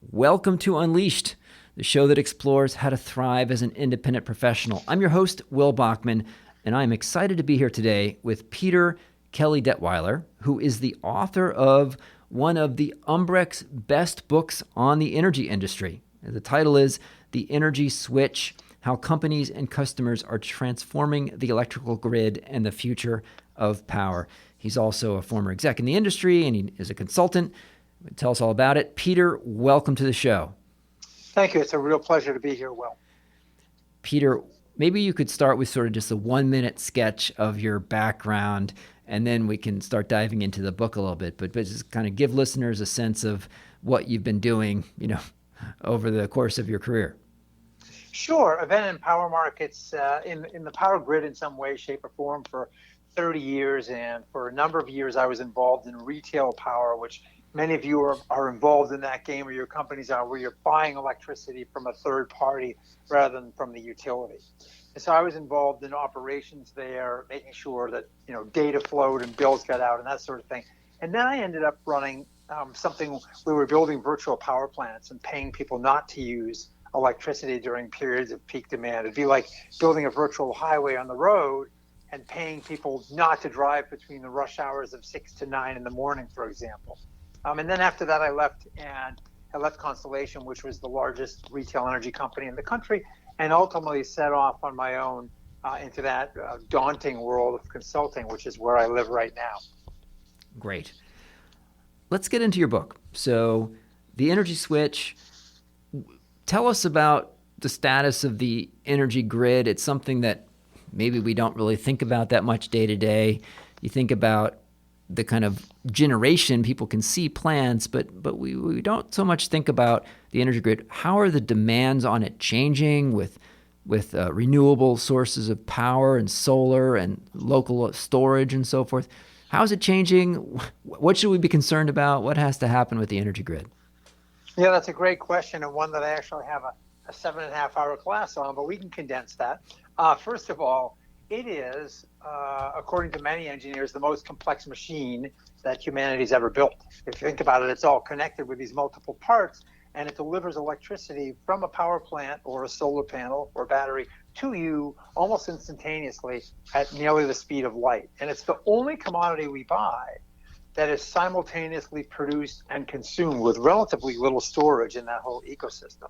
Welcome to Unleashed, the show that explores how to thrive as an independent professional. I'm your host, Will Bachman, and I'm excited to be here today with Peter Kelly-Detwiler, who is the author of one of the Umbrex best books on the energy industry. The title is The Energy Switch: How Companies and Customers Are Transforming the Electrical Grid and the Future of Power. He's also a former exec in the industry, and he is a consultant. Tell us all about it. Peter, welcome to the show. Thank you. It's a real pleasure to be here, Will. Peter, maybe you could start with sort of just a 1-minute sketch of your background, and then we can start diving into the book a little bit, but just kind of give listeners a sense of what you've been doing, over the course of your career. Sure. I've been in power markets, in the power grid in some way, shape, or form for 30 years. And for a number of years, I was involved in retail power, which many of you are involved in that game, or your companies are, where you're buying electricity from a third party rather than from the utility. And so I was involved in operations there, making sure that data flowed and bills got out and that sort of thing. And then I ended up running something. We were building virtual power plants and paying people not to use electricity during periods of peak demand. It'd be like building a virtual highway on the road and paying people not to drive between the rush hours of 6 to 9 in the morning, for example. And then after that, I left Constellation, which was the largest retail energy company in the country, and ultimately set off on my own into that daunting world of consulting, which is where I live right now. Great. Let's get into your book. So, The Energy Switch, tell us about the status of the energy grid. It's something that maybe we don't really think about that much day to day. You think about the kind of generation, people can see plans, but we don't so much think about the energy grid. How are the demands on it changing with renewable sources of power and solar and local storage and so forth? How is it changing? What should we be concerned about? What has to happen with the energy grid? Yeah, that's a great question, and one that I actually have a 7.5-hour class on, but we can condense that. First of all, it is, according to many engineers, the most complex machine that humanity's ever built. If you think about it, it's all connected with these multiple parts, and it delivers electricity from a power plant or a solar panel or battery to you almost instantaneously at nearly the speed of light. And it's the only commodity we buy that is simultaneously produced and consumed with relatively little storage in that whole ecosystem.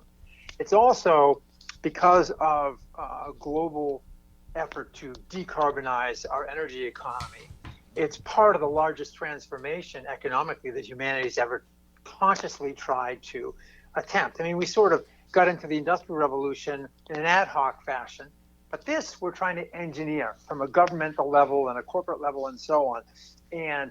It's also, because of a global effort to decarbonize our energy economy, it's part of the largest transformation economically that humanity's ever consciously tried to attempt. I mean, we sort of got into the Industrial Revolution in an ad hoc fashion, but this we're trying to engineer from a governmental level and a corporate level and so on. And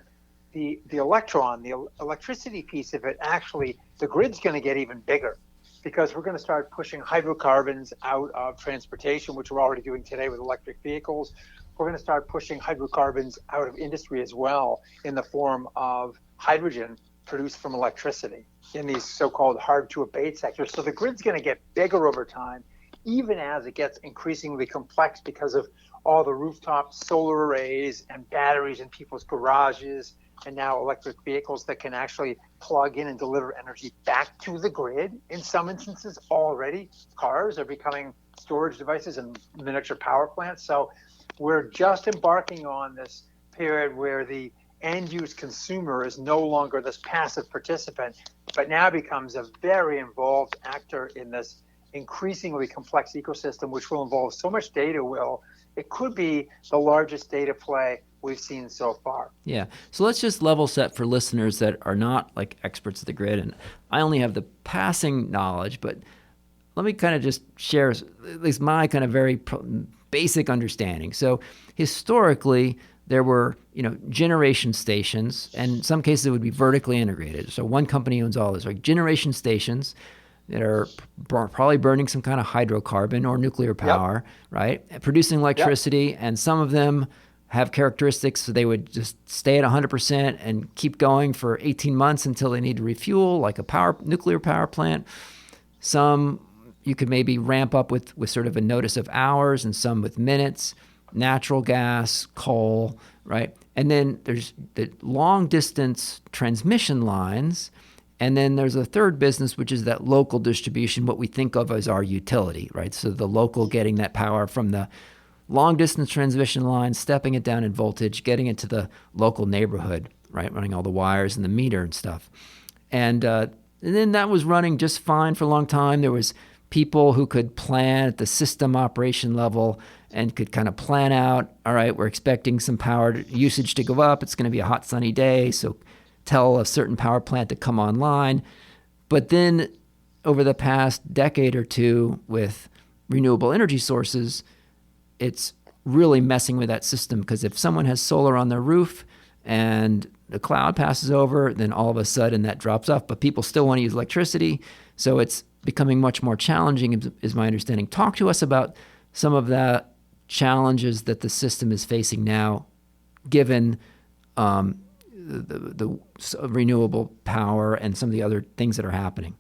the electricity piece of it, actually, the grid's going to get even bigger, because we're going to start pushing hydrocarbons out of transportation, which we're already doing today with electric vehicles. We're going to start pushing hydrocarbons out of industry as well in the form of hydrogen produced from electricity in these so-called hard-to-abate sectors. So the grid's going to get bigger over time, even as it gets increasingly complex because of all the rooftop solar arrays and batteries in people's garages, and now electric vehicles that can actually plug in and deliver energy back to the grid. In some instances already, cars are becoming storage devices and miniature power plants. So we're just embarking on this period where the end-use consumer is no longer this passive participant, but now becomes a very involved actor in this increasingly complex ecosystem, which will involve so much data, Will. It could be the largest data play we've seen so far. Yeah. So let's just level set for listeners that are not like experts of the grid. And I only have the passing knowledge, but let me kind of just share at least my kind of very basic understanding. So historically, there were, generation stations, and in some cases it would be vertically integrated. So one company owns all this, like generation stations that are probably burning some kind of hydrocarbon or nuclear power, right? Producing electricity, and some of them have characteristics so they would just stay at 100% and keep going for 18 months until they need to refuel, like a nuclear power plant. Some you could maybe ramp up with sort of a notice of hours, and some with minutes. Natural gas, coal, right? And then there's the long distance transmission lines And then there's a third business, which is that local distribution, what we think of as our utility, right? So the local getting that power from the long distance transmission line, stepping it down in voltage, getting it to the local neighborhood, right? Running all the wires and the meter and stuff. And then that was running just fine for a long time. There was people who could plan at the system operation level and could kind of plan out, all right, we're expecting some power usage to go up. It's going to be a hot, sunny day, so tell a certain power plant to come online. But then over the past decade or two with renewable energy sources, it's really messing with that system, because if someone has solar on their roof and the cloud passes over, then all of a sudden that drops off, but people still want to use electricity. So it's becoming much more challenging, is my understanding. Talk to us about some of the challenges that the system is facing now, given the renewable power and some of the other things that are happening.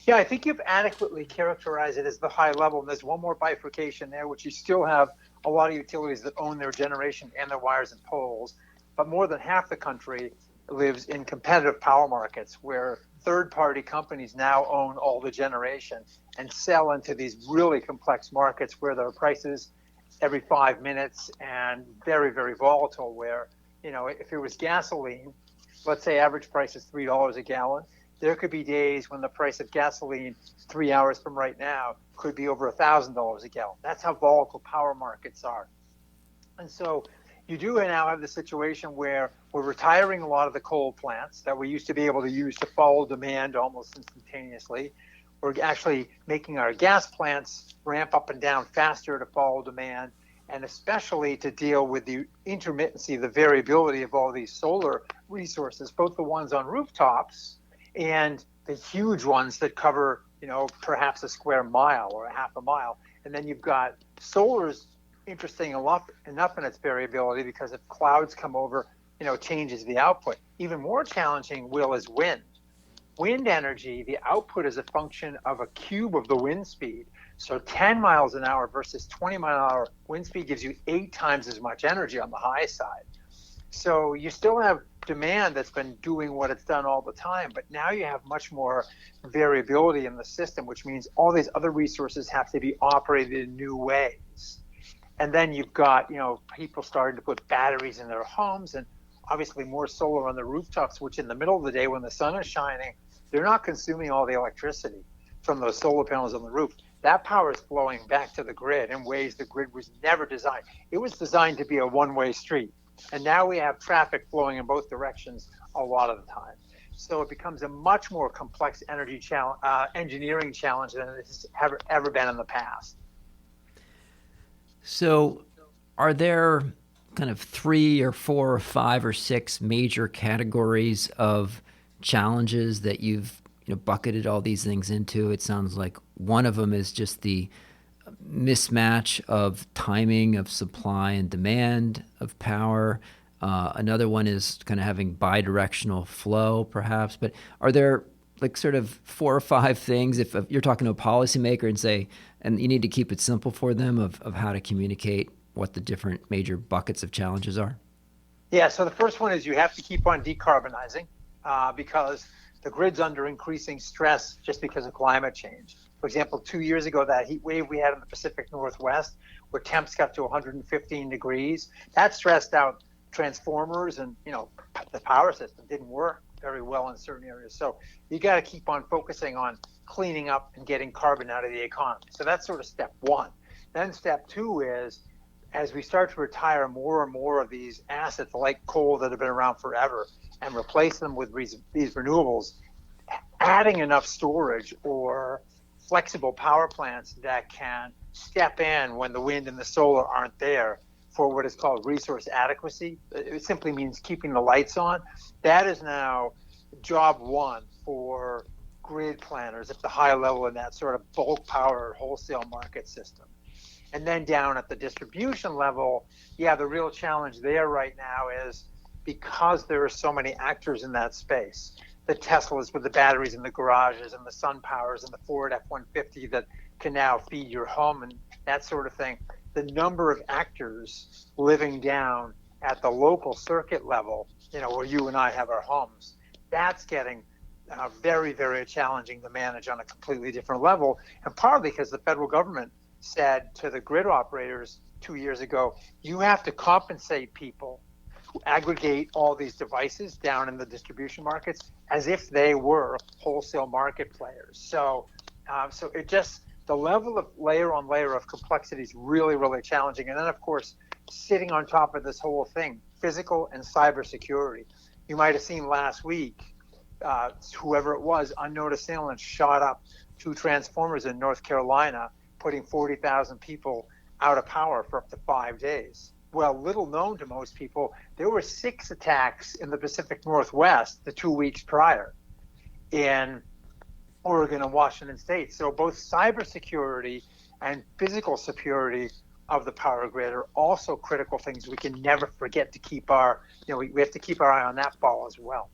Yeah, I think you've adequately characterized it as the high level. And there's one more bifurcation there, which you still have a lot of utilities that own their generation and their wires and poles. But more than half the country lives in competitive power markets where third-party companies now own all the generation and sell into these really complex markets where there are prices every 5 minutes and very, very volatile, where, if it was gasoline, let's say average price is $3 a gallon, there could be days when the price of gasoline 3 hours from right now could be over $1,000 a gallon. That's how volatile power markets are. And so you do now have the situation where we're retiring a lot of the coal plants that we used to be able to use to follow demand almost instantaneously. We're actually making our gas plants ramp up and down faster to follow demand, and especially to deal with the intermittency, the variability of all these solar resources, both the ones on rooftops and the huge ones that cover, perhaps a square mile or a half a mile. And then you've got solar's interesting enough in its variability, because if clouds come over, changes the output. Even more challenging, Will, is wind. Wind energy, the output is a function of a cube of the wind speed. So 10 miles an hour versus 20 mile an hour wind speed gives you 8 times as much energy on the high side. So you still have demand that's been doing what it's done all the time, but now you have much more variability in the system, which means all these other resources have to be operated in new ways. And then you've got, people starting to put batteries in their homes, and obviously more solar on the rooftops, which in the middle of the day when the sun is shining, they're not consuming all the electricity from those solar panels on the roof. That power is flowing back to the grid in ways the grid was never designed. It was designed to be a one-way street. And now we have traffic flowing in both directions a lot of the time. So it becomes a much more complex energy engineering challenge than it has ever been in the past. So are there kind of 3 or 4 or 5 or 6 major categories of challenges that you've bucketed all these things into? It sounds like one of them is just the mismatch of timing of supply and demand of power. Another one is kind of having bidirectional flow, perhaps. But are there like sort of 4 or 5 things, if you're talking to a policymaker and you need to keep it simple for them, of how to communicate what the different major buckets of challenges are? Yeah, so the first one is you have to keep on decarbonizing because the grid's under increasing stress just because of climate change. For example, 2 years ago, that heat wave we had in the Pacific Northwest, where temps got to 115 degrees, that stressed out transformers, and the power system didn't work very well in certain areas. So you got to keep on focusing on cleaning up and getting carbon out of the economy. So that's sort of step one. Then step two is, as we start to retire more and more of these assets like coal that have been around forever and replace them with these renewables, adding enough storage or flexible power plants that can step in when the wind and the solar aren't there for what is called resource adequacy. It simply means keeping the lights on. That is now job one for grid planners at the high level in that sort of bulk power wholesale market system. And then down at the distribution level, the real challenge there right now is, because there are so many actors in that space, the Teslas with the batteries in the garages and the SunPowers and the Ford F-150 that can now feed your home and that sort of thing, the number of actors living down at the local circuit level, where you and I have our homes, that's getting very, very challenging to manage on a completely different level. And partly because the federal government said to the grid operators 2 years ago, you have to compensate people who aggregate all these devices down in the distribution markets as if they were wholesale market players. So it just, the level of layer on layer of complexity is really, really challenging. And then, of course, sitting on top of this whole thing, physical and cybersecurity. You might have seen last week, whoever it was, unknown assailant shot up 2 transformers in North Carolina, putting 40,000 people out of power for up to 5 days. Well, little known to most people, there were 6 attacks in the Pacific Northwest the 2 weeks prior in Oregon and Washington State. So both cybersecurity and physical security of the power grid are also critical things we can never forget to keep our, we have to keep our eye on that ball as well.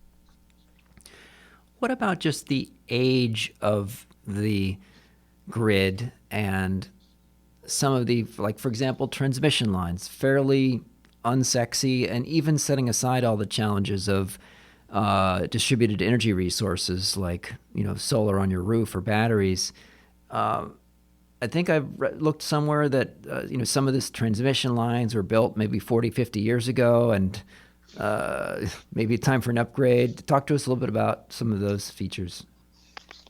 What about just the age of the grid and some of the, like, for example, transmission lines, fairly unsexy, and even setting aside all the challenges of distributed energy resources like, solar on your roof or batteries. I think I've looked somewhere that, some of these transmission lines were built maybe 40, 50 years ago, and maybe time for an upgrade. Talk to us a little bit about some of those features.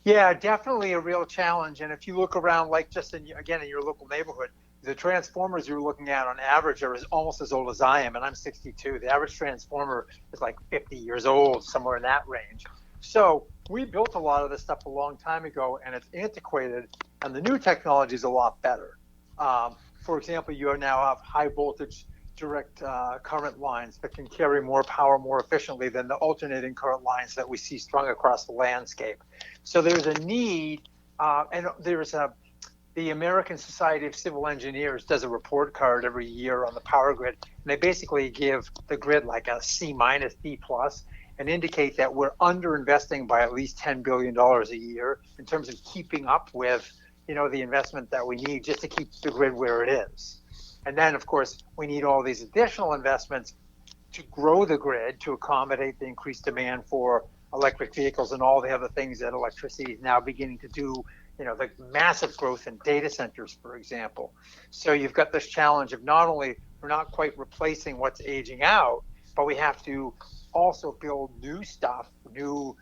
Yeah, definitely a real challenge. And if you look around, like just in your local neighborhood, the transformers you're looking at on average are almost as old as I am, and I'm 62. The average transformer is like 50 years old, somewhere in that range. So we built a lot of this stuff a long time ago, and it's antiquated, and the new technology is a lot better. For example, you now have high voltage direct current lines that can carry more power more efficiently than the alternating current lines that we see strung across the landscape. So there's a need, and the American Society of Civil Engineers does a report card every year on the power grid, and they basically give the grid like a C minus, D plus, and indicate that we're underinvesting by at least $10 billion a year in terms of keeping up with, the investment that we need just to keep the grid where it is. And then, of course, we need all these additional investments to grow the grid to accommodate the increased demand for electric vehicles and all the other things that electricity is now beginning to do, the massive growth in data centers, for example. So you've got this challenge of not only we're not quite replacing what's aging out, but we have to also build new stuff, new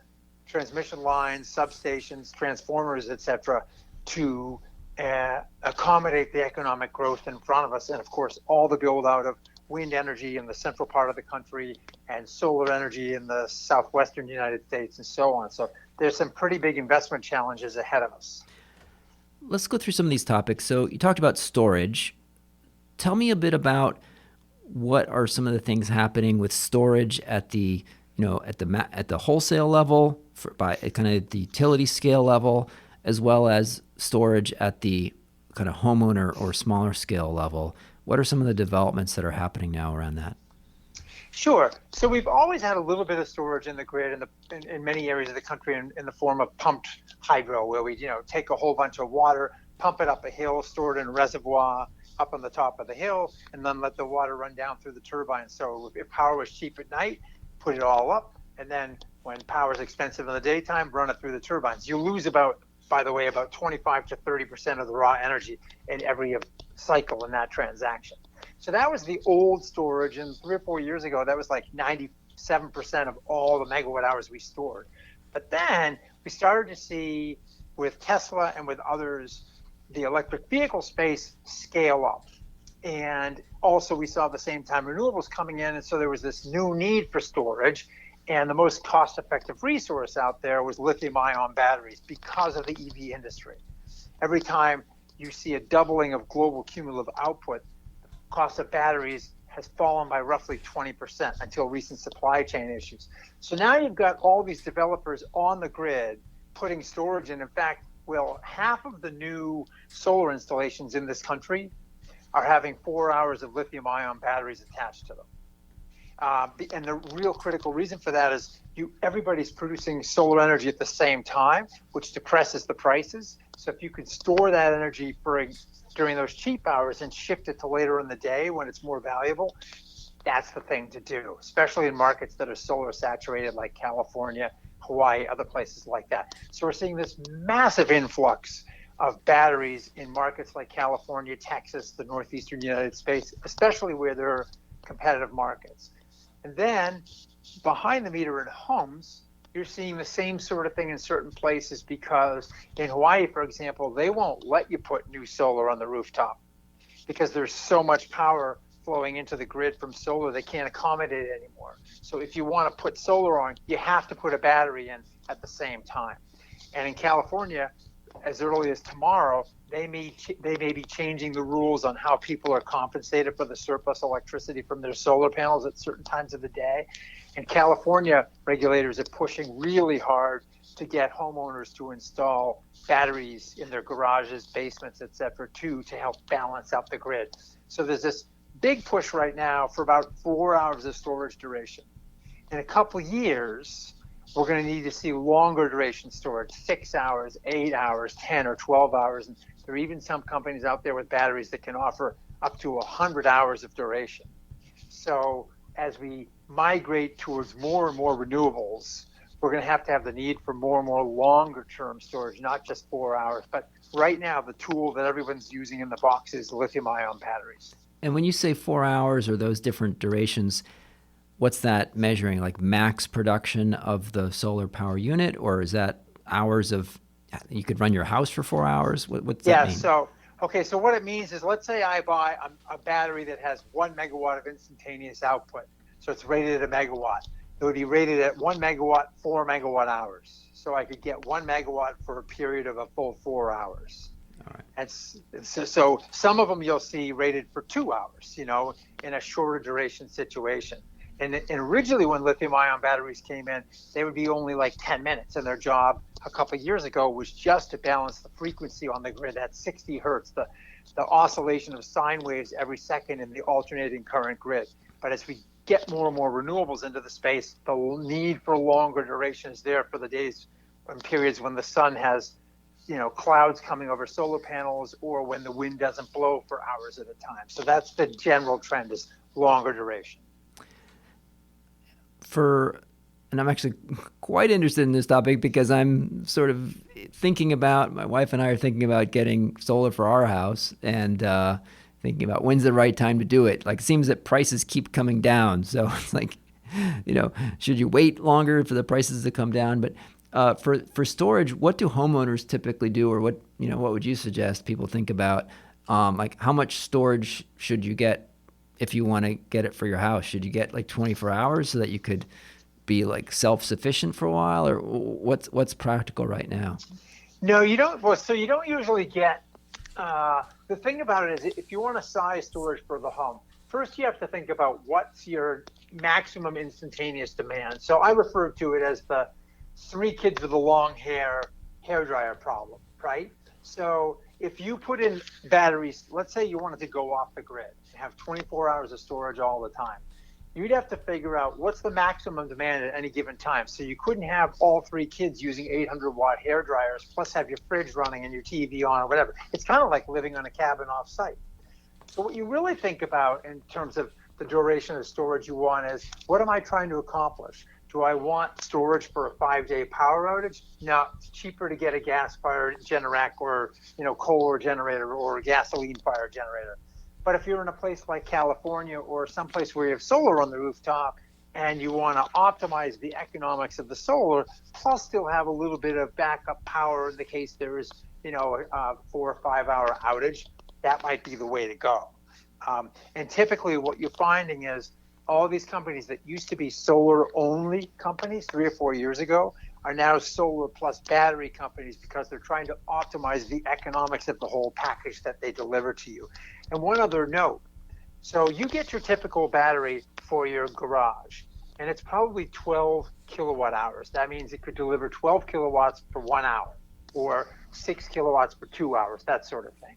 transmission lines, substations, transformers, et cetera, to accommodate the economic growth in front of us. And of course, all the build out of wind energy in the central part of the country and solar energy in the southwestern United States and so on. So there's some pretty big investment challenges ahead of us. Let's go through some of these topics. So you talked about storage. Tell me a bit about what are some of the things happening with storage at the, at the wholesale level, by kind of the utility scale level, as well as storage at the kind of homeowner or smaller scale level. What are some of the developments that are happening now around that? Sure. So we've always had a little bit of storage in the grid in many areas of the country in the form of pumped hydro, where we take a whole bunch of water, pump it up a hill, store it in a reservoir up on the top of the hill, and then let the water run down through the turbine. So if power was cheap at night, put it all up, and then when power is expensive in the daytime, run it through the turbines. You lose about 25 to 30% of the raw energy in every cycle in that transaction. So that was the old storage, and 3 or 4 years ago, that was like 97% of all the megawatt hours we stored. But then we started to see, with Tesla and with others, the electric vehicle space scale up. And also we saw at the same time renewables coming in, and so there was this new need for storage. And the most cost-effective resource out there was lithium-ion batteries because of the EV industry. Every time you see a doubling of global cumulative output, the cost of batteries has fallen by roughly 20% until recent supply chain issues. So now you've got all these developers on the grid putting storage in. In fact, half of the new solar installations in this country are having 4 hours of lithium-ion batteries attached to them. And the real critical reason for that is everybody's producing solar energy at the same time, which depresses the prices. So if you could store that energy during those cheap hours and shift it to later in the day when it's more valuable, that's the thing to do, especially in markets that are solar saturated like California, Hawaii, other places like that. So we're seeing this massive influx of batteries in markets like California, Texas, the northeastern United States, especially where there are competitive markets. And then behind the meter in homes, you're seeing the same sort of thing in certain places, because in Hawaii, for example, they won't let you put new solar on the rooftop because there's so much power flowing into the grid from solar, they can't accommodate it anymore. So if you want to put solar on, you have to put a battery in at the same time. And in California, as early as tomorrow, they may be changing the rules on how people are compensated for the surplus electricity from their solar panels at certain times of the day. And California regulators are pushing really hard to get homeowners to install batteries in their garages, basements, et cetera, too, to help balance out the grid. So there's this big push right now for about 4 hours of storage duration. In a couple of years, we're going to need to see longer duration storage, 6 hours, 8 hours, 10 or 12 hours. And there are even some companies out there with batteries that can offer up to 100 hours of duration. So as we migrate towards more and more renewables, we're going to have the need for more and more longer term storage, not just 4 hours. But right now, the tool that everyone's using in the box is lithium-ion batteries. And when you say 4 hours or those different durations, what's that measuring? Like max production of the solar power unit, or is that hours of, you could run your house for 4 hours? What's that mean? So what it means is, let's say I buy a battery that has 1 megawatt of instantaneous output. So it's rated at a megawatt. It would be rated at 1 megawatt, 4 megawatt hours. So I could get 1 megawatt for a period of a full 4 hours. All right. And so some of them you'll see rated for 2 hours, in a shorter duration situation. And originally when lithium-ion batteries came in, they would be only like 10 minutes. And their job a couple of years ago was just to balance the frequency on the grid at 60 hertz, the oscillation of sine waves every second in the alternating current grid. But as we get more and more renewables into the space, the need for longer duration is there for the days and periods when the sun has clouds coming over solar panels, or when the wind doesn't blow for hours at a time. So that's the general trend, is longer duration. And I'm actually quite interested in this topic because I'm sort of my wife and I are thinking about getting solar for our house, and thinking about when's the right time to do it. Like, it seems that prices keep coming down. So it's like, should you wait longer for the prices to come down? But for storage, what do homeowners typically do, or what would you suggest people think about? Like, how much storage should you get if you want to get it for your house? Should you get like 24 hours so that you could be like self-sufficient for a while, or what's practical right now? No, you don't. Well, so you don't usually get. The thing about it is, if you want to size storage for the home, first you have to think about what's your maximum instantaneous demand. So I refer to it as the 3 kids with a long hairdryer problem, right? So if you put in batteries, let's say you wanted to go off the grid and have 24 hours of storage all the time, you'd have to figure out what's the maximum demand at any given time. So you couldn't have all 3 kids using 800-watt hair dryers, plus have your fridge running and your TV on or whatever. It's kind of like living on a cabin off-site. So what you really think about in terms of the duration of storage you want is, what am I trying to accomplish? Do I want storage for a 5-day power outage? No, it's cheaper to get a gas-fired Generac or coal generator or a gasoline-fired generator. But if you're in a place like California or someplace where you have solar on the rooftop and you want to optimize the economics of the solar, plus still have a little bit of backup power in the case there is, a 4 or 5 hour outage, that might be the way to go. And typically what you're finding is all these companies that used to be solar only companies 3 or 4 years ago are now solar plus battery companies, because they're trying to optimize the economics of the whole package that they deliver to you. And one other note, so you get your typical battery for your garage, and it's probably 12 kilowatt hours. That means it could deliver 12 kilowatts for 1 hour, or 6 kilowatts for 2 hours, that sort of thing.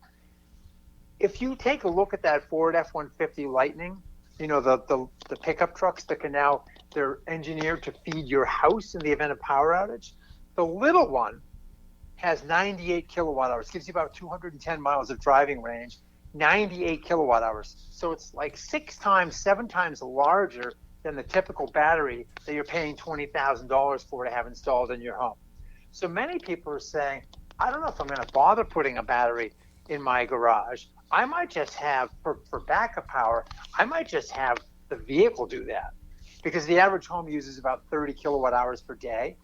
If you take a look at that Ford F-150 Lightning, the pickup trucks that they're engineered to feed your house in the event of power outage. The little one has 98 kilowatt hours, gives you about 210 miles of driving range, 98 kilowatt hours. So it's like 6 times, 7 times larger than the typical battery that you're paying $20,000 for to have installed in your home. So many people are saying, I don't know if I'm going to bother putting a battery in my garage. I might just have, for backup power, I might just have the vehicle do that, because the average home uses about 30 kilowatt hours per day.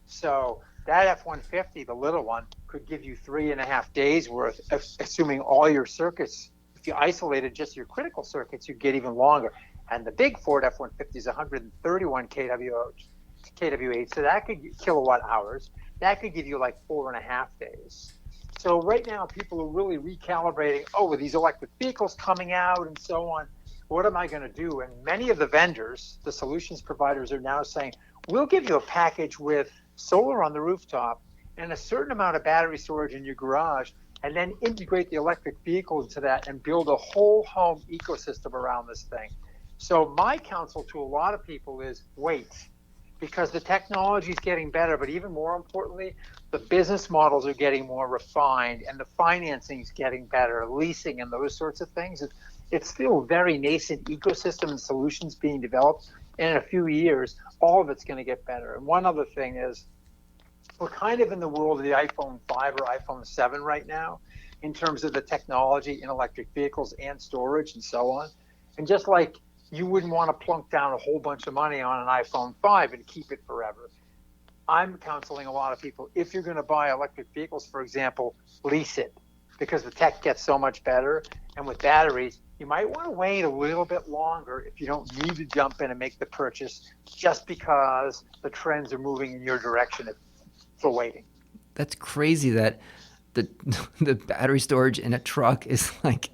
So that F-150, the little one, could give you 3.5 days worth, assuming all your circuits, if you isolated just your critical circuits, you get even longer. And the big Ford F-150 is 131 kWh, so that could kilowatt hours. That could give you like 4.5 days. So right now, people are really recalibrating, with these electric vehicles coming out and so on, what am I going to do? And many of the vendors, the solutions providers, are now saying, we'll give you a package with solar on the rooftop and a certain amount of battery storage in your garage, and then integrate the electric vehicle into that and build a whole home ecosystem around this thing. So my counsel to a lot of people is wait, because the technology is getting better, but even more importantly, the business models are getting more refined and the financing is getting better, leasing and those sorts of things. It's still a very nascent ecosystem and solutions being developed. And in a few years, all of it's going to get better. And one other thing is, we're kind of in the world of the iPhone 5 or iPhone 7 right now in terms of the technology in electric vehicles and storage and so on. And just like you wouldn't want to plunk down a whole bunch of money on an iPhone 5 and keep it forever, I'm counseling a lot of people, if you're going to buy electric vehicles, for example, lease it, because the tech gets so much better. And with batteries, you might want to wait a little bit longer if you don't need to jump in and make the purchase just because the trends are moving in your direction for waiting. That's crazy that the battery storage in a truck is like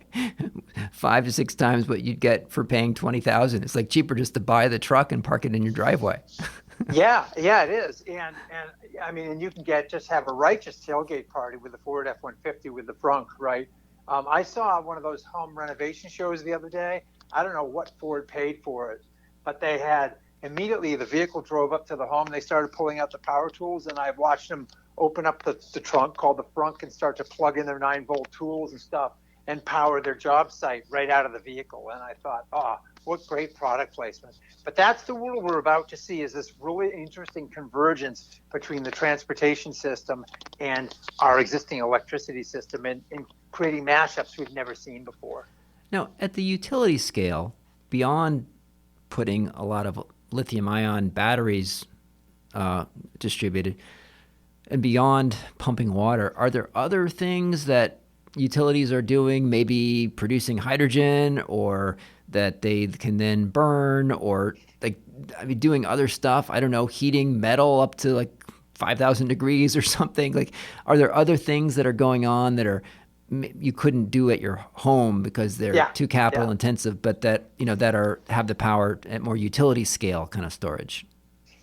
5 to 6 times what you'd get for paying $20,000. It's like cheaper just to buy the truck and park it in your driveway. Yeah, it is. And I mean, and you can have a righteous tailgate party with the Ford F-150 with the frunk, right? I saw one of those home renovation shows the other day. I don't know what Ford paid for it, but they had immediately the vehicle drove up to the home. They started pulling out the power tools, and I watched them open up the trunk called the frunk and start to plug in their 9-volt tools and stuff and power their job site right out of the vehicle. And I thought, what great product placement. But that's the world we're about to see, is this really interesting convergence between the transportation system and our existing electricity system, and creating mashups we've never seen before. Now, at the utility scale, beyond putting a lot of lithium-ion batteries distributed, and beyond pumping water, are there other things that utilities are doing, maybe producing hydrogen, or that they can then burn, or doing other stuff? I don't know, heating metal up to like 5,000 degrees or something. Like, are there other things that are going on that are you couldn't do at your home because they're too capital intensive, but that have the power at more utility scale kind of storage?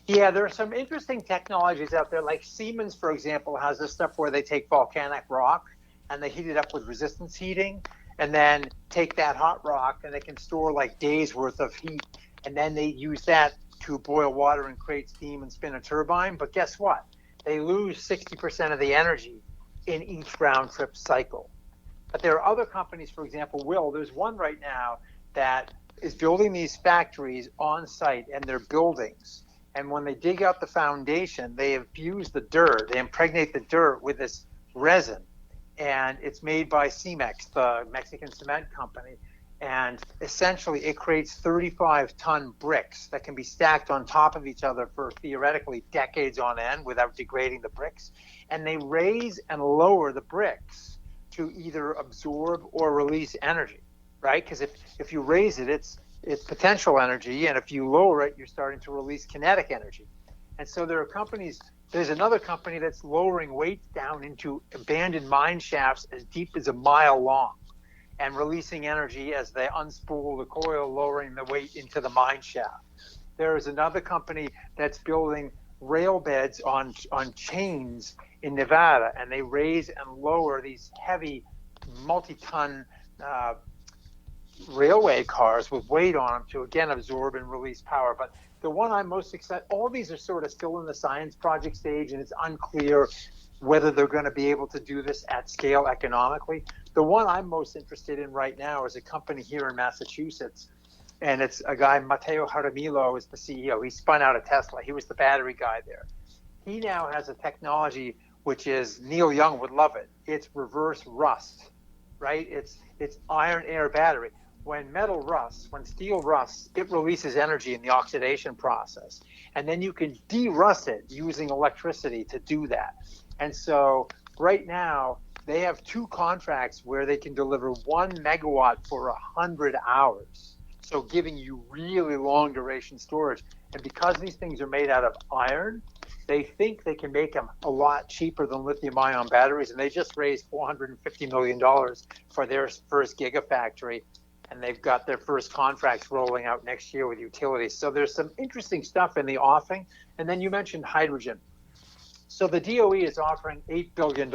Yeah, there are some interesting technologies out there. Like Siemens, for example, has this stuff where they take volcanic rock and they heat it up with resistance heating, and then take that hot rock and they can store like days worth of heat, and then they use that to boil water and create steam and spin a turbine. But guess what? They lose 60% of the energy in each round trip cycle. But there are other companies, for example, there's one right now that is building these factories on site, and they're buildings. And when they dig out the foundation, they infuse the dirt, they impregnate the dirt with this resin. And it's made by Cemex, the Mexican cement company. And essentially, it creates 35-ton bricks that can be stacked on top of each other for theoretically decades on end without degrading the bricks. And they raise and lower the bricks to either absorb or release energy, right? Because if you raise it, it's potential energy, and if you lower it, you're starting to release kinetic energy. And so there are companies. There's another company that's lowering weights down into abandoned mine shafts as deep as a mile long, and releasing energy as they unspool the coil, lowering the weight into the mine shaft. There is another company that's building rail beds on chains in Nevada, and they raise and lower these heavy multi-ton railway cars with weight on them to again absorb and release power. But the one I'm most excited, all these are sort of still in the science project stage, and it's unclear whether they're going to be able to do this at scale economically. The one I'm most interested in right now is a company here in Massachusetts and it's a guy, Matteo Jaramillo is the CEO. He spun out of Tesla. He was the battery guy there. He now has a technology which is, Neil Young would love it. It's reverse rust, right? It's iron air battery. When metal rusts, when steel rusts, it releases energy in the oxidation process. And then you can de-rust it using electricity to do that. And so right now, they have 2 contracts where they can deliver 1 megawatt for 100 hours. So giving you really long duration storage. And because these things are made out of iron, they think they can make them a lot cheaper than lithium ion batteries. And they just raised $450 million for their first gigafactory. And they've got their first contracts rolling out next year with utilities. So there's some interesting stuff in the offing. And then you mentioned hydrogen. So the DOE is offering $8 billion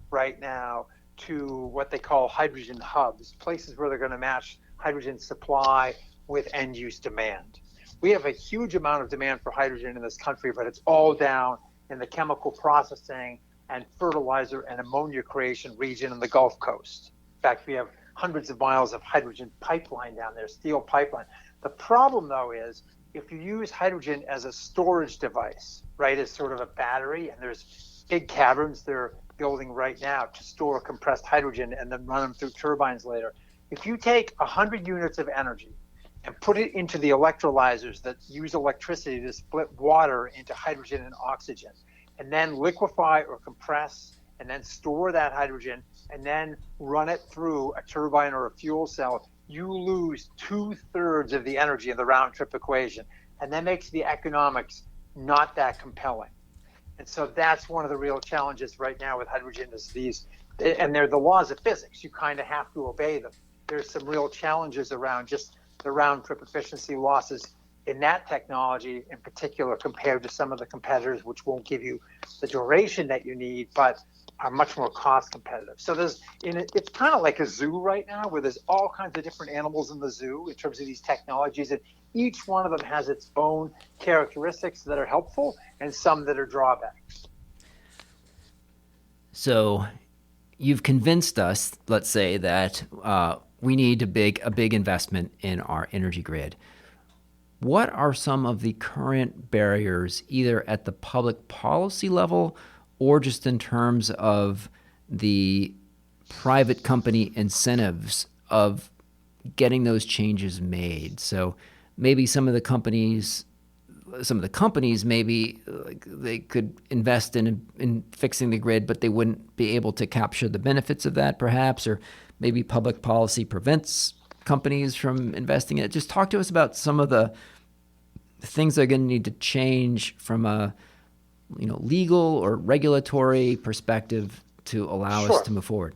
right now to what they call hydrogen hubs, places where they're going to match hydrogen supply with end use demand. We have a huge amount of demand for hydrogen in this country, but it's all down in the chemical processing and fertilizer and ammonia creation region in the Gulf Coast. In fact, we have hundreds of miles of hydrogen pipeline down there, steel pipeline. The problem, though, is if you use hydrogen as a storage device, right, as sort of a battery, and there's big caverns they're building right now to store compressed hydrogen and then run them through turbines later. If you take 100 units of energy and put it into the electrolyzers that use electricity to split water into hydrogen and oxygen, and then liquefy or compress, and then store that hydrogen, and then run it through a turbine or a fuel cell, you lose 2/3 of the energy in the round trip equation. And that makes the economics not that compelling. And so that's one of the real challenges right now with hydrogen is these, and they're the laws of physics. You kind of have to obey them. There's some real challenges around just the round trip efficiency losses in that technology in particular compared to some of the competitors, which won't give you the duration that you need, but are much more cost competitive. So it's kind of like a zoo right now where there's all kinds of different animals in the zoo in terms of these technologies, and each one of them has its own characteristics that are helpful and some that are drawbacks. So you've convinced us, let's say, that we need a big investment in our energy grid. What are some of the current barriers, either at the public policy level or just in terms of the private company incentives of getting those changes made? So maybe some of the companies maybe they could invest in fixing the grid, but they wouldn't be able to capture the benefits of that, perhaps, or maybe public policy prevents companies from investing in it. Just talk to us about some of the things that are going to need to change from a legal or regulatory perspective to allow us to move forward.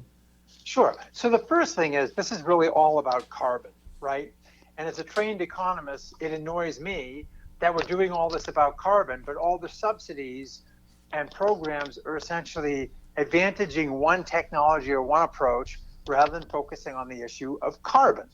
Sure. So the first thing is this is really all about carbon, right? And as a trained economist, it annoys me that we're doing all this about carbon, but all the subsidies and programs are essentially advantaging one technology or one approach rather than focusing on the issue of carbon.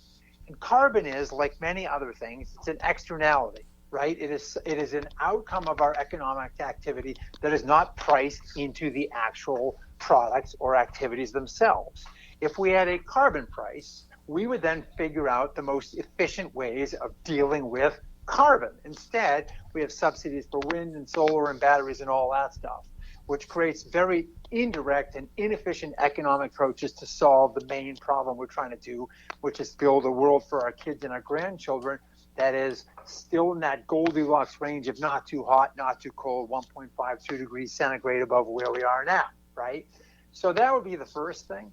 And carbon is, like many other things, it's an externality, right? It is an outcome of our economic activity that is not priced into the actual products or activities themselves. If we had a carbon price, we would then figure out the most efficient ways of dealing with carbon. Instead, we have subsidies for wind and solar and batteries and all that stuff, which creates very indirect and inefficient economic approaches to solve the main problem we're trying to do, which is build a world for our kids and our grandchildren that is still in that Goldilocks range of not too hot, not too cold, 1.52 degrees centigrade above where we are now, right? So that would be the first thing.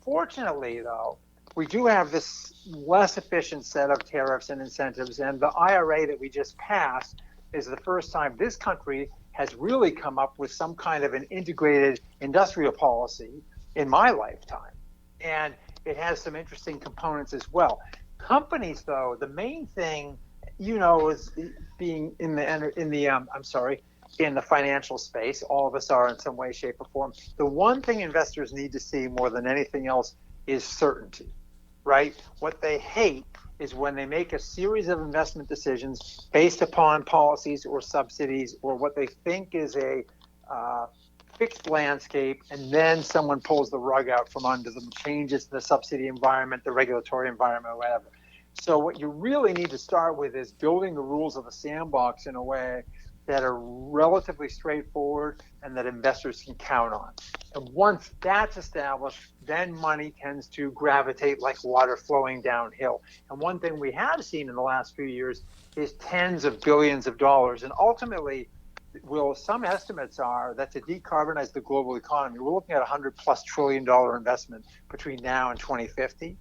Fortunately, though, we do have this less efficient set of tariffs and incentives, and the IRA that we just passed is the first time this country has really come up with some kind of an integrated industrial policy in my lifetime. And it has some interesting components as well. Companies, though, the main thing, is being in the financial space. All of us are in some way, shape, or form. The one thing investors need to see more than anything else is certainty, right? What they hate is when they make a series of investment decisions based upon policies or subsidies or what they think is a fixed landscape, and then someone pulls the rug out from under them, changes the subsidy environment, the regulatory environment, or whatever. So what you really need to start with is building the rules of the sandbox in a way that are relatively straightforward and that investors can count on. And once that's established, then money tends to gravitate like water flowing downhill. And one thing we have seen in the last few years is tens of billions of dollars. And ultimately, some estimates are that to decarbonize the global economy, we're looking at $100+ trillion investment between now and 2050.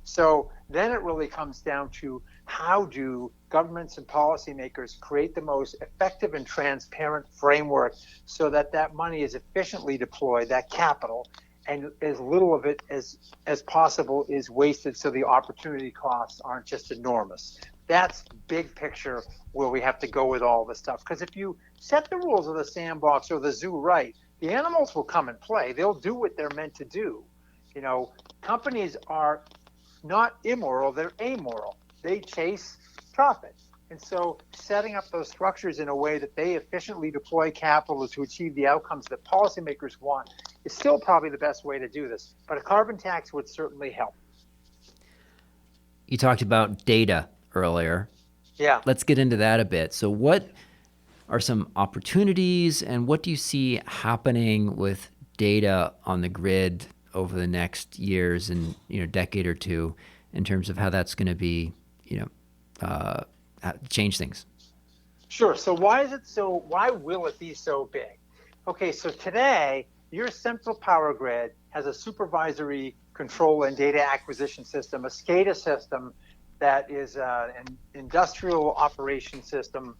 So then it really comes down to how do governments and policymakers create the most effective and transparent framework so that that money is efficiently deployed, that capital, and as little of it as possible is wasted so the opportunity costs aren't just enormous. That's big picture where we have to go with all this stuff. Because if you set the rules of the sandbox or the zoo right, the animals will come and play. They'll do what they're meant to do. Companies are not immoral, they're amoral. They chase profit. And so setting up those structures in a way that they efficiently deploy capital to achieve the outcomes that policymakers want is still probably the best way to do this. But a carbon tax would certainly help. You talked about data earlier. Yeah. Let's get into that a bit. So what are some opportunities and what do you see happening with data on the grid over the next years and decade or two in terms of how that's going to be change things? Sure. So why will it be so big? Okay, so today your central power grid has a supervisory control and data acquisition system, a SCADA system that is an industrial operation system,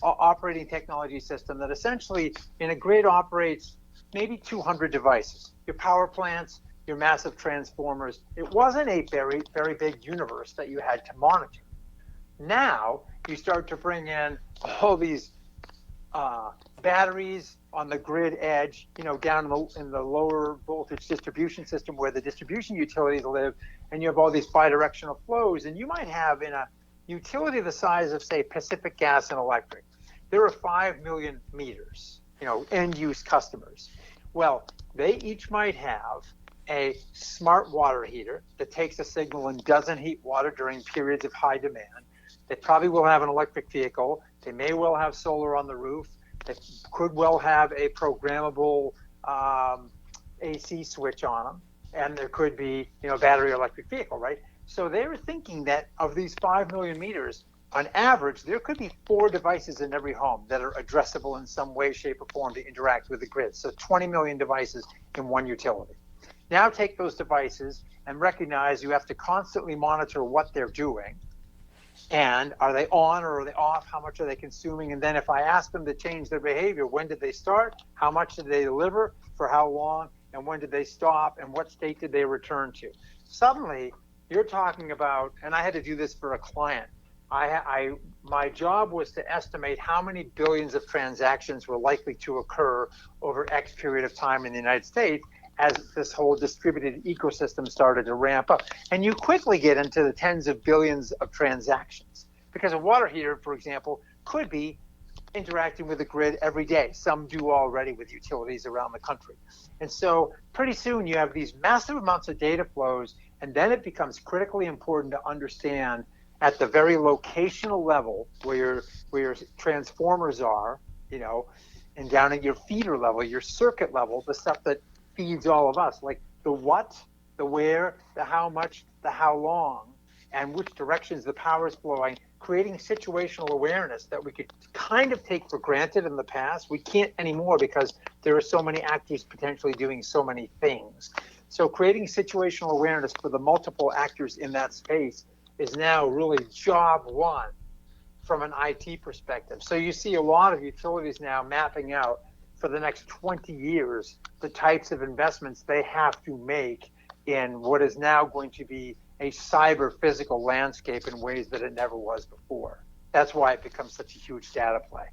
operating technology system that essentially in a grid operates maybe 200 devices. Your power plants, your massive transformers. It wasn't a very, very big universe that you had to monitor. Now you start to bring in all these batteries on the grid edge, down in the lower voltage distribution system where the distribution utilities live, and you have all these bidirectional flows. And you might have in a utility the size of, say, Pacific Gas and Electric, there are 5 million meters, end-use customers. Well, they each might have a smart water heater that takes a signal and doesn't heat water during periods of high demand. They probably will have an electric vehicle. They may well have solar on the roof. They could well have a programmable AC switch on them. And there could be, a battery electric vehicle, right? So they were thinking that of these 5 million meters, on average, there could be 4 devices in every home that are addressable in some way, shape, or form to interact with the grid. So 20 million devices in one utility. Now take those devices and recognize you have to constantly monitor what they're doing. And are they on or are they off? How much are they consuming? And then if I ask them to change their behavior, when did they start? How much did they deliver? For how long? And when did they stop? And what state did they return to? Suddenly, you're talking about, and I had to do this for a client. My job was to estimate how many billions of transactions were likely to occur over X period of time in the United States as this whole distributed ecosystem started to ramp up. And you quickly get into the tens of billions of transactions because a water heater, for example, could be interacting with the grid every day. Some do already with utilities around the country. And so pretty soon you have these massive amounts of data flows, and then it becomes critically important to understand at the very locational level where your transformers are, and down at your feeder level, your circuit level, the stuff that feeds all of us, like the what, the where, the how much, the how long, and which directions the power is flowing, creating situational awareness that we could kind of take for granted in the past. We can't anymore because there are so many actors potentially doing so many things. So creating situational awareness for the multiple actors in that space is now really job one from an IT perspective. So you see a lot of utilities now mapping out for the next 20 years the types of investments they have to make in what is now going to be a cyber physical landscape in ways that it never was before. That's why it becomes such a huge data play.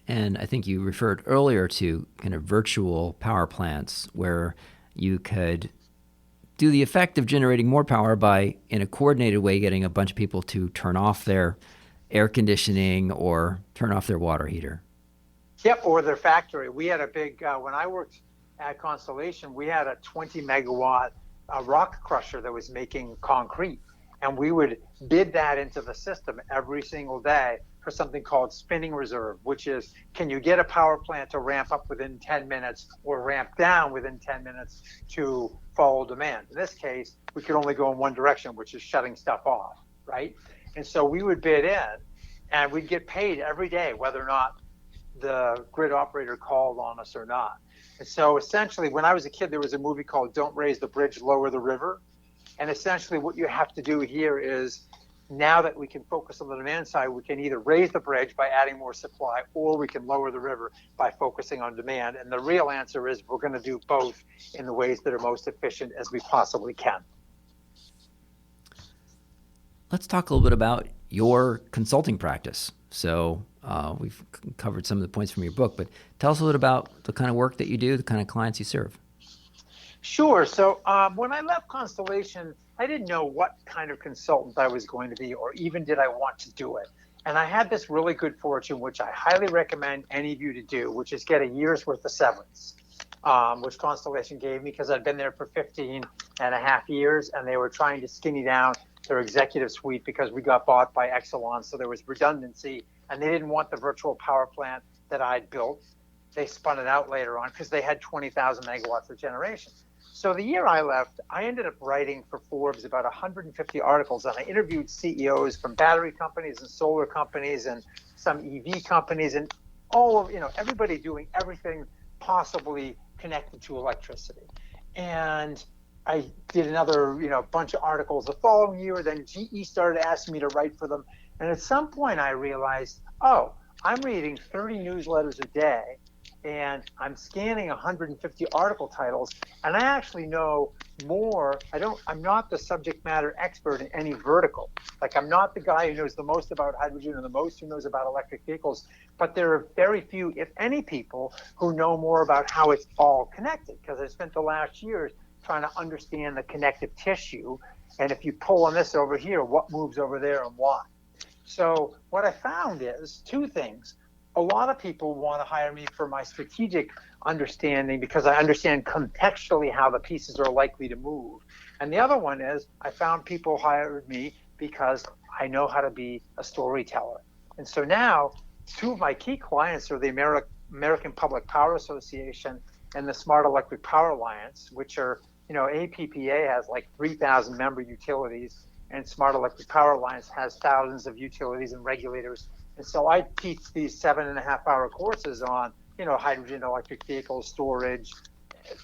And I think you referred earlier to kind of virtual power plants where you could do the effect of generating more power by, in a coordinated way, getting a bunch of people to turn off their air conditioning or turn off their water heater. Yep, or their factory. We had a big, when I worked at Constellation, we had a 20 megawatt a rock crusher that was making concrete. And we would bid that into the system every single day for something called spinning reserve, which is, can you get a power plant to ramp up within 10 minutes or ramp down within 10 minutes to follow demand? In this case, we could only go in one direction, which is shutting stuff off, right? And so we would bid in and we'd get paid every day, whether or not the grid operator called on us or not. And so essentially, when I was a kid, there was a movie called Don't Raise the Bridge, Lower the River. And essentially what you have to do here is, now that we can focus on the demand side, we can either raise the bridge by adding more supply, or we can lower the river by focusing on demand. And the real answer is we're going to do both in the ways that are most efficient as we possibly can. Let's talk a little bit about your consulting practice. So we've covered some of the points from your book, but tell us a little bit about the kind of work that you do, the kind of clients you serve. Sure. So when I left Constellation, I didn't know what kind of consultant I was going to be, or even did I want to do it. And I had this really good fortune, which I highly recommend any of you to do, which is get a year's worth of severance, which Constellation gave me because I'd been there for 15 and a half years, and they were trying to skinny down their executive suite because we got bought by Exelon. So there was redundancy, and they didn't want the virtual power plant that I'd built. They spun it out later on because they had 20,000 megawatts of generation. So the year I left, I ended up writing for Forbes about 150 articles, and I interviewed CEOs from battery companies and solar companies and some EV companies and all of, everybody doing everything possibly connected to electricity. And I did another, bunch of articles the following year. Then GE started asking me to write for them. And at some point I realized, I'm reading 30 newsletters a day, and I'm scanning 150 article titles, and I actually know more. I'm not the subject matter expert in any vertical. Like, I'm not the guy who knows the most about hydrogen or the most who knows about electric vehicles, but there are very few, if any, people who know more about how it's all connected, because I spent the last years trying to understand the connective tissue. And if you pull on this over here, what moves over there and why? So what I found is two things. A lot of people want to hire me for my strategic understanding because I understand contextually how the pieces are likely to move. And the other one is I found people hired me because I know how to be a storyteller. And so now two of my key clients are the American Public Power Association and the Smart Electric Power Alliance, which are, APPA has like 3,000 member utilities, and Smart Electric Power Alliance has thousands of utilities and regulators. And so I teach these 7.5-hour courses on, hydrogen, electric vehicles, storage,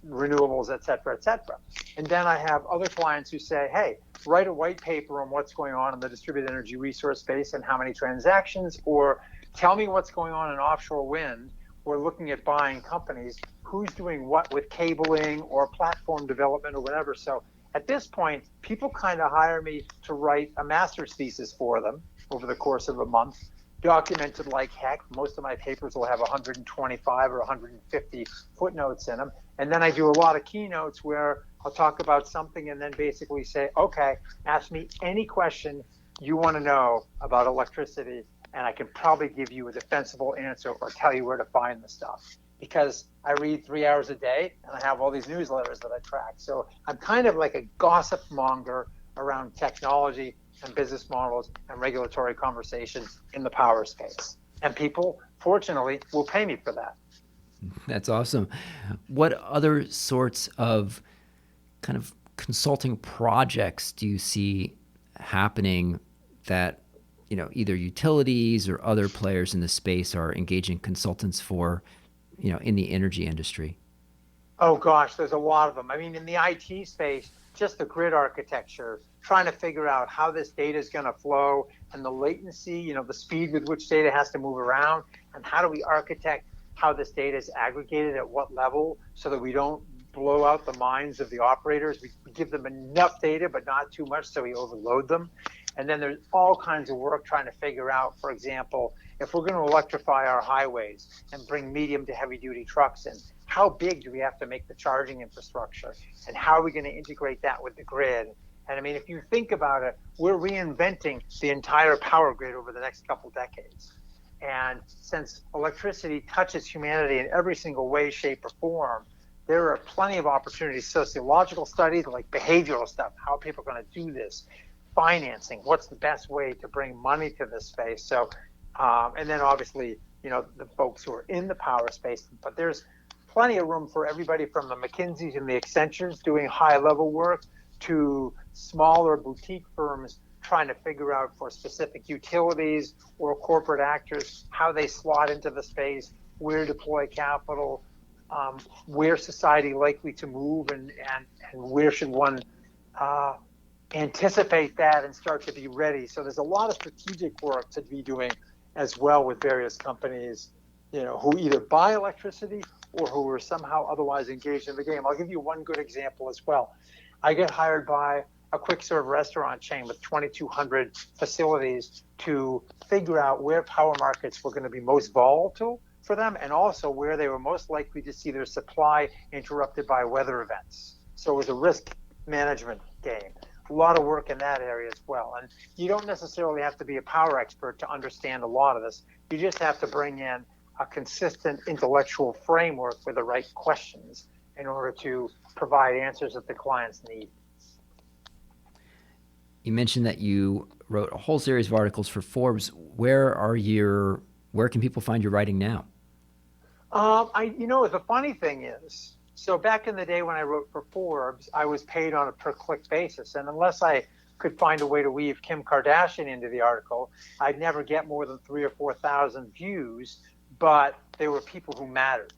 renewables, et cetera, et cetera. And then I have other clients who say, hey, write a white paper on what's going on in the distributed energy resource space and how many transactions, or tell me what's going on in offshore wind. We're looking at buying companies, who's doing what with cabling or platform development or whatever. So at this point, people kind of hire me to write a master's thesis for them over the course of a month, documented like heck. Most of my papers will have 125 or 150 footnotes in them. And then I do a lot of keynotes where I'll talk about something and then basically say, okay, ask me any question you want to know about electricity, and I can probably give you a defensible answer or tell you where to find the stuff. Because I read 3 hours a day and I have all these newsletters that I track. So I'm kind of like a gossip monger around technology and business models and regulatory conversations in the power space. And people, fortunately, will pay me for that. That's awesome. What other sorts of kind of consulting projects do you see happening that, either utilities or other players in the space are engaging consultants for, in the energy industry? Oh gosh, there's a lot of them. I mean, in the IT space, just the grid architecture, trying to figure out how this data is going to flow and the latency, the speed with which data has to move around, and how do we architect how this data is aggregated at what level so that we don't blow out the minds of the operators. We give them enough data, but not too much so we overload them. And then there's all kinds of work trying to figure out, for example, if we're going to electrify our highways and bring medium to heavy duty trucks in, how big do we have to make the charging infrastructure? And how are we going to integrate that with the grid? And I mean, if you think about it, we're reinventing the entire power grid over the next couple decades. And since electricity touches humanity in every single way, shape, or form, there are plenty of opportunities, sociological studies, like behavioral stuff, how are people going to do this, financing, what's the best way to bring money to this space. So, and then obviously, the folks who are in the power space, but there's plenty of room for everybody from the McKinseys and the Accentures doing high level work to smaller boutique firms trying to figure out for specific utilities or corporate actors how they slot into the space, where to deploy capital, where society likely to move, and where should one anticipate that and start to be ready. So there's a lot of strategic work to be doing as well with various companies, who either buy electricity or who are somehow otherwise engaged in the game. I'll give you one good example as well. I get hired by a quick serve restaurant chain with 2,200 facilities to figure out where power markets were going to be most volatile for them, and also where they were most likely to see their supply interrupted by weather events. So it was a risk management game. A lot of work in that area as well. And you don't necessarily have to be a power expert to understand a lot of this. You just have to bring in a consistent intellectual framework with the right questions in order to provide answers that the clients need. You mentioned that you wrote a whole series of articles for Forbes. Where can people find your writing now? The funny thing is, so back in the day when I wrote for Forbes, I was paid on a per click basis. And unless I could find a way to weave Kim Kardashian into the article, I'd never get more than 3,000 or 4,000 views, but they were people who mattered.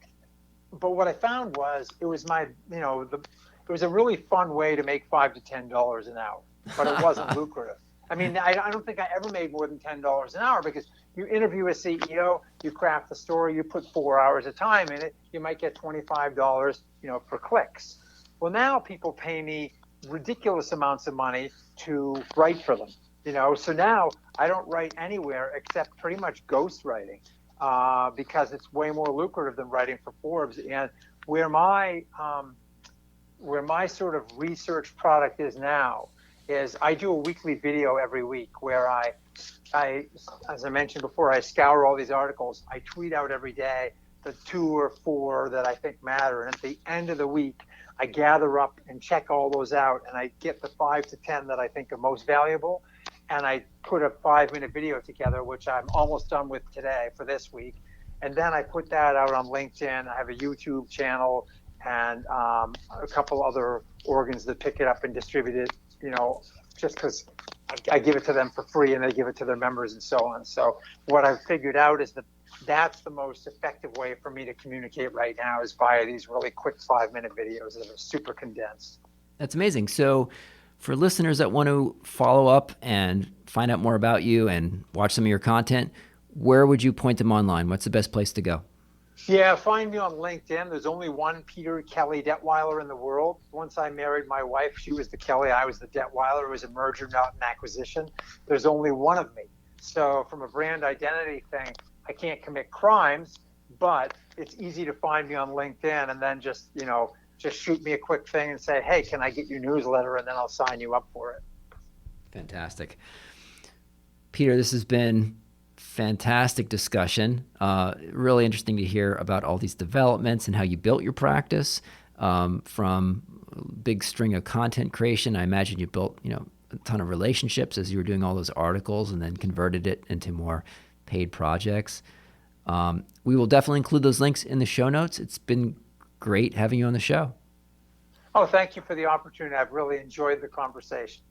But what I found was it was it was a really fun way to make $5 to $10 an hour, but it wasn't lucrative. I mean, I don't think I ever made more than $10 an hour, because you interview a CEO, you craft the story, you put 4 hours of time in it, you might get $25, for clicks. Well, now people pay me ridiculous amounts of money to write for them, So now I don't write anywhere except pretty much ghost writing, because it's way more lucrative than writing for Forbes. And where my sort of research product is now is I do a weekly video every week where I, as I mentioned before, I scour all these articles. I tweet out every day the 2 or 4 that I think matter. And at the end of the week, I gather up and check all those out, and I get the 5 to 10 that I think are most valuable. And I put a 5-minute video together, which I'm almost done with today for this week. And then I put that out on LinkedIn. I have a YouTube channel and a couple other organs that pick it up and distribute it, just because I give it to them for free and they give it to their members and so on. So what I've figured out is that that's the most effective way for me to communicate right now, is via these really quick 5-minute videos that are super condensed. That's amazing. So for listeners that want to follow up and find out more about you and watch some of your content, where would you point them online? What's the best place to go? Yeah, find me on LinkedIn. There's only one Peter Kelly-Detwiler in the world. Once I married my wife, she was the Kelly, I was the Detwiler. It was a merger, not an acquisition. There's only one of me. So from a brand identity thing, I can't commit crimes, but it's easy to find me on LinkedIn, and then just shoot me a quick thing and say, hey, can I get your newsletter? And then I'll sign you up for it. Fantastic. Peter, this has been fantastic discussion. Really interesting to hear about all these developments and how you built your practice from a big string of content creation. I imagine you built, a ton of relationships as you were doing all those articles and then converted it into more paid projects. We will definitely include those links in the show notes. It's been great having you on the show. Oh, thank you for the opportunity. I've really enjoyed the conversation.